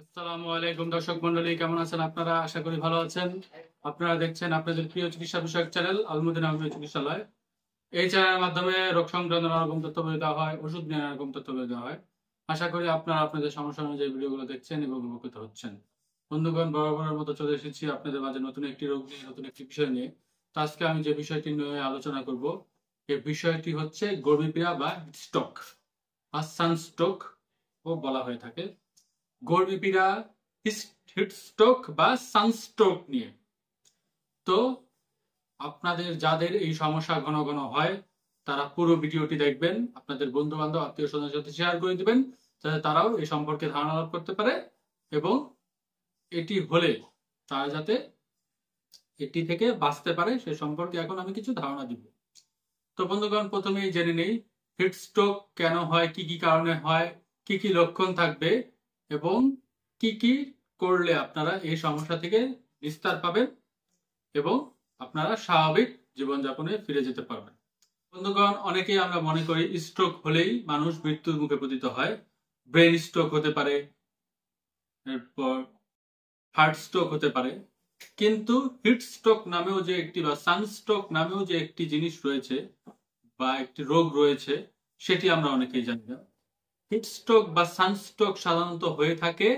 আসসালামু আলাইকুম দর্শক মন্ডলী, কেমন আছেন আপনারা? আশা করি ভালো আছেন। আপনারা দেখছেন আপনাদের প্রিয় চিকিৎসা বিষয়ক চ্যানেল আলমুদিনা হোমিও চিকিৎসালয়। এই চ্যানেলের মাধ্যমে রোগ সংক্রান্ত নানা রকম তথ্য বলে দেওয়া হয়, ওষুধ নিয়ে নানা রকম তথ্য বলে দেওয়া হয়। আশা করি আপনারা আপনাদের সমস্যা অনুযায়ী ভিডিওগুলো দেখছেন এবং উপকৃত হচ্ছেন। বন্ধুগণ, বরাবরের মতো চলে এসেছি আপনাদের মাঝে নতুন একটি রোগ নিয়ে, নতুন একটি বিষয় নিয়ে। তো আজকে আমি যে বিষয়টি নিয়ে আলোচনা করব, এই বিষয়টি হচ্ছে গর্ভীপীড়া বা স্ট্রোক বা সানস্ট্রোক ও বলা হয়ে থাকে। গর্ভীপীড়া, হিটস্ট্রোক বা সানস্ট্রোক নিয়ে। তো আপনাদের যাদের এই সমস্যা ঘন ঘন হয় তারা পুরো ভিডিওটি দেখবেন, আপনাদের বন্ধু বান্ধব আত্মীয় স্বজনের সাথে শেয়ার করে দিবেন, যাতে তারাও এই সম্পর্কে ধারণা লাভ করতে পারে এবং এটি হলে তারা যাতে এটি থেকে বাঁচতে পারে সে সম্পর্কে এখন আমি কিছু ধারণা দিব। তো বন্ধুগণ, প্রথমেই জেনে নেই হিটস্ট্রোক কেন হয়, কি কি কারণে হয়, কি কি লক্ষণ থাকবে এবং কি কি করলে আপনারা এই সমস্যা থেকে নিস্তার পাবেন এবং আপনারা স্বাভাবিক জীবনযাপনে ফিরে যেতে পারবেন। বন্ধুগণ, অনেকেই আমরা মনে করি স্ট্রোক হলেই মানুষ মৃত্যুর মুখে পতিত হয়। ব্রেন স্ট্রোক হতে পারে, এরপর হার্ট স্ট্রোক হতে পারে, কিন্তু হিট স্ট্রোক নামেও যে একটি বা সানস্ট্রোক নামেও যে একটি জিনিস রয়েছে বা একটি রোগ রয়েছে সেটি আমরা অনেকেই জানি না। হিট স্ট্রোক বা সানস্ট্রোক সাধারণত হয়ে থাকে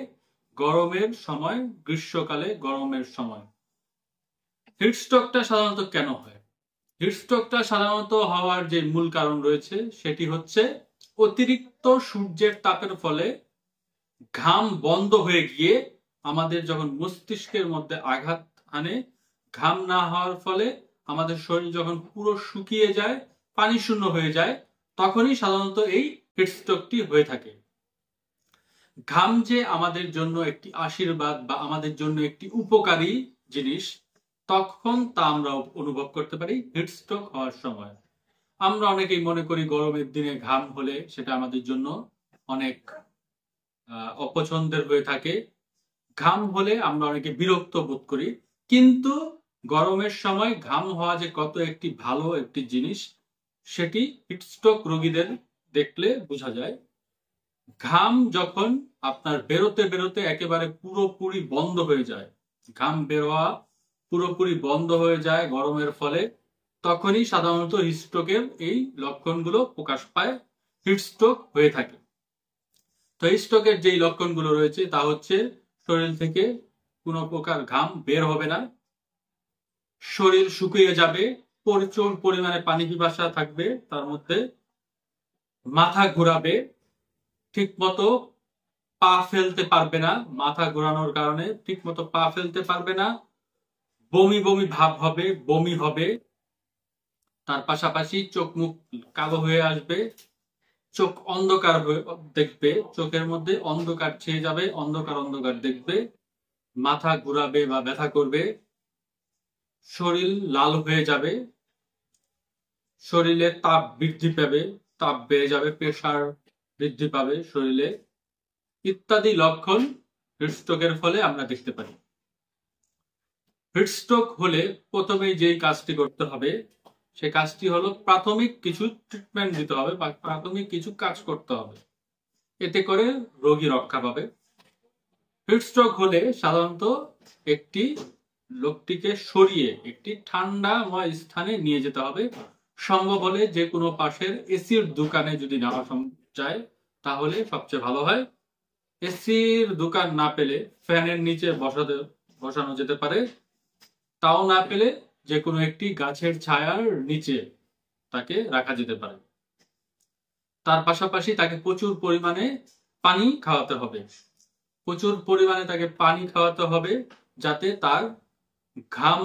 গরমের সময়, গ্রীষ্মকালে গরমের সময়। হিট স্ট্রোকটা সাধারণত কেন হয়? হিট স্ট্রোকটা সাধারণত হওয়ার যে মূল কারণ রয়েছে সেটি হচ্ছে অতিরিক্ত সূর্যের তাপের ফলে ঘাম বন্ধ হয়ে গিয়ে আমাদের যখন মস্তিষ্কের মধ্যে আঘাত আনে, ঘাম না হওয়ার ফলে আমাদের শরীর যখন পুরো শুকিয়ে যায়, পানি শূন্য হয়ে যায়, তখনই সাধারণত এই হিট স্ট্রোকটি হয়ে থাকে। ঘাম যে আমাদের জন্য একটি আশীর্বাদ বা আমাদের জন্য একটি উপকারী জিনিস, তখন তা আমরা অনুভব করতে পারি হিট স্ট্রোক হওয়ার সময়। আমরা অনেকেই মনে করি গরমের দিনে ঘাম হলে সেটা আমাদের জন্য অনেক অপছন্দের হয়ে থাকে। ঘাম হলে আমরা অনেকে বিরক্ত বোধ করি, কিন্তু গরমের সময় ঘাম হওয়া যে কত একটি ভালো একটি জিনিস সেটি হিটস্ট্রোক রোগীদের দেখলে বোঝা যায়। ঘাম যখন আপনার বেরোতে বেরোতে একেবারে পুরোপুরি বন্ধ হয়ে যায়, ঘাম বেরোয়া পুরোপুরি বন্ধ হয়ে যায় গরমের ফলে, তখনই সাধারণত হিটস্ট্রোকের এই লক্ষণগুলো প্রকাশ পায়, হিটস্ট্রোক হয়ে থাকে। তো হিটস্ট্রোকের যেই লক্ষণগুলো রয়েছে তা হচ্ছে শরীর থেকে কোনো প্রকার ঘাম বের হবে না, শরীর শুকিয়ে যাবে, প্রচুর পরিমাণে পানি পিপাসা থাকবে, তার মধ্যে মাথা ঘোরাবে, ঠিক মতো পা ফেলতে পারবে না, মাথা ঘোরানোর কারণে ঠিক মতো পা ফেলতে পারবে না, বমি বমি ভাব হবে, বমি হবে, তার পাশাপাশি চোখ মুখ কালো হয়ে আসবে, চোখ অন্ধকার হয়ে দেখবে, চোখের মধ্যে অন্ধকার ছেয়ে যাবে, অন্ধকার অন্ধকার দেখবে, মাথা ঘুরাবে বা ব্যথা করবে, শরীর লাল হয়ে যাবে, শরীরে তাপ বৃদ্ধি পাবে, তাপ বেড়ে যাবে, প্রেসার বৃদ্ধি পাবে শরীরে, ইত্যাদি লক্ষণ হৃদস্ট্রোকের ফলে আমরা দেখতে পাই। হৃদস্ট্রোক হলে প্রথমেই যেই কাজটি করতে হবে সে কাজটি হলো প্রাথমিক কিছু ট্রিটমেন্ট দিতে হবে বা প্রাথমিক কিছু কাজ করতে হবে, এতে করে রোগী রক্ষা পাবে। হৃদস্ট্রোক হলে সাধারণত একটি লোকটিকে সরিয়ে একটি ঠান্ডাময় স্থানে নিয়ে যেতে হবে, সম্ভব হলে যে কোনো পাশের এসির দোকানে যদি নেওয়া যায় তাহলে সবচেয়ে ভালো হয়। এসির দোকান না পেলে ফ্যানের নিচে বসানো যেতে পারে, তাও না পেলে যে কোনো একটি গাছের ছায়ার নিচে তাকে রাখা যেতে পারে। তার পাশাপাশি তাকে প্রচুর পরিমাণে পানি খাওয়াতে হবে, প্রচুর পরিমাণে তাকে পানি খাওয়াতে হবে, যাতে তার ঘাম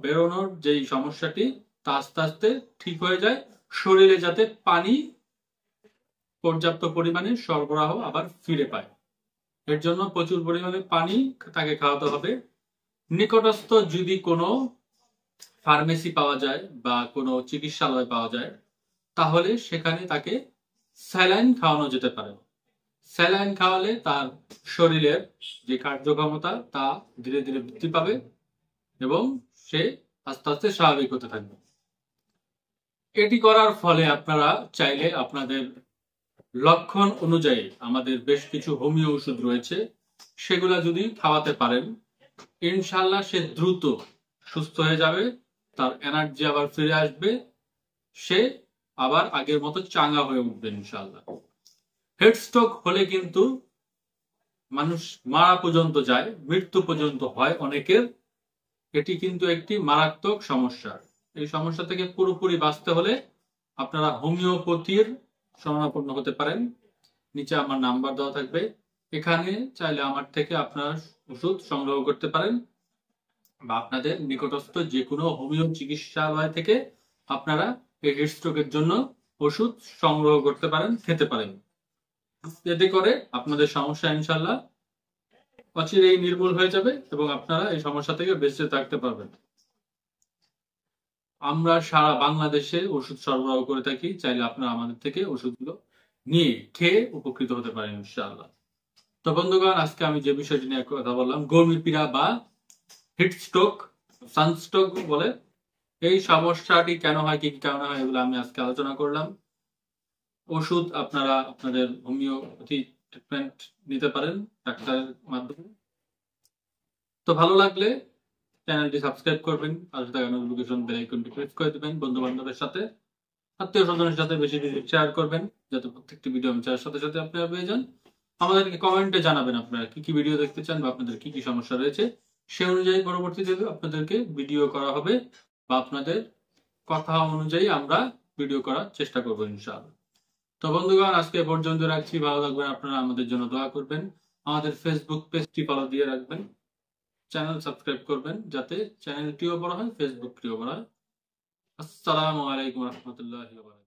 বেরোনোর যেই সমস্যাটি তা আস্তে আস্তে ঠিক হয়ে যায়, শরীরে যাতে পানি পর্যাপ্ত পরিমাণে সরবরাহ আবার ফিরে পায়। এর জন্য প্রচুর পরিমাণে পানি তাকে খাওয়াতে হবে। নিকটস্থ যদি কোনো ফার্মেসি পাওয়া যায় বা কোনো চিকিৎসালয় পাওয়া যায় তাহলে সেখানে তাকে স্যালাইন খাওয়ানো যেতে পারে। স্যালাইন খাওয়ালে তার শরীরের যে কার্যক্ষমতা তা ধীরে ধীরে বৃদ্ধি পাবে এবং সে আস্তে আস্তে স্বাভাবিক হতে থাকবে। এটি করার ফলে আপনারা চাইলে আপনাদের লক্ষণ অনুযায়ী আমাদের বেশ কিছু হোমিও ওষুধ রয়েছে, সেগুলা যদি খাওয়াতে পারেন, ইনশাল্লাহ সে দ্রুত সুস্থ হয়ে যাবে, তার এনার্জি আবার ফিরে আসবে, সে আবার আগের মতো চাঙ্গা হয়ে উঠবে ইনশাল্লাহ। হেডস্ট্রোক হলে কিন্তু মানুষ মারা পর্যন্ত যায়, মৃত্যু পর্যন্ত হয় অনেকের। এটি কিন্তু একটি মারাত্মক সমস্যা। এই সমস্যা থেকে পুরোপুরি বাঁচতে হলে আপনারা হোমিওপ্যাথির শরণাপন্ন হতে পারেন। নিচে আমার নাম্বার দেওয়া থাকবে, এখানে চাইলে আমার থেকে আপনারা ওষুধ সংগ্রহ করতে পারেন, বা আপনাদের নিকটস্থ যে কোনো হোমিও চিকিৎসালয় থেকে আপনারা এই হেডস্ট্রোকের জন্য ওষুধ সংগ্রহ করতে পারেন, খেতে পারেন। এতে করে আপনাদের সমস্যা ইনশাল্লাহ অচিরেই নির্মূল হয়ে যাবে এবং আপনারা এই সমস্যা থেকে বেঁচে থাকতে পারবেন। আমরা সারা বাংলাদেশে ওষুধ সরবরাহ করে থাকি, চাইলে আপনারা আমাদের থেকে ওষুধগুলো নিয়ে খেয়ে উপকৃত হতে পারেন ইনশাআল্লাহ। তো বন্ধুগণ, আজকে আমি যে বিষয়টি নিয়ে কথা বললাম, গর্মিপীড়া বা হিট স্ট্রোক, সানস্ট্রোক বলে, এই সমস্যাটি কেন হয়, কি কি কারণে হয়, এগুলো আমি আজকে আলোচনা করলাম। ওষুধ আপনারা আপনাদের হোমিওপ্যাথি ট্রিটমেন্ট নিতে পারেন ডাক্তারের মাধ্যমে। তো ভালো লাগলে চ্যানেলটি সাবস্ক্রাইব করবেন, পাশে থাকা নোটিফিকেশন বেল আইকনটি প্রেস করে দিবেন, বন্ধু বান্ধবের সাথে আত্মীয় স্বজনের সাথে বেশি বেশি শেয়ার করবেন, যাতে প্রত্যেকটি ভিডিও আমি চাওয়ার সাথে সাথে আপনারা পেয়ে যান। আমাদেরকে কমেন্টে জানাবেন আপনারা কি কি ভিডিও দেখতে চান বা আপনাদের কি কি সমস্যা রয়েছে, সে অনুযায়ী পরবর্তীতে আপনাদেরকে ভিডিও করা হবে, বা আপনাদের কথা অনুযায়ী আমরা ভিডিও করার চেষ্টা করবো ইনশাআল্লাহ। তো বন্ধুগণ, আজকে পর্যন্ত রাখছি। ভালো থাকবেন, আপনারা আমাদের জন্য দোয়া করবেন, আমাদের ফেসবুক পেজটি ফলো দিয়ে রাখবেন, চ্যানেল সাবস্ক্রাইব করবেন, যাতে চ্যানেলটিও বড় হয়, ফেসবুকটিও বড় হয়। আসসালামু আলাইকুম রহমতুল্লাহি ওয়া বারাকাতুহু।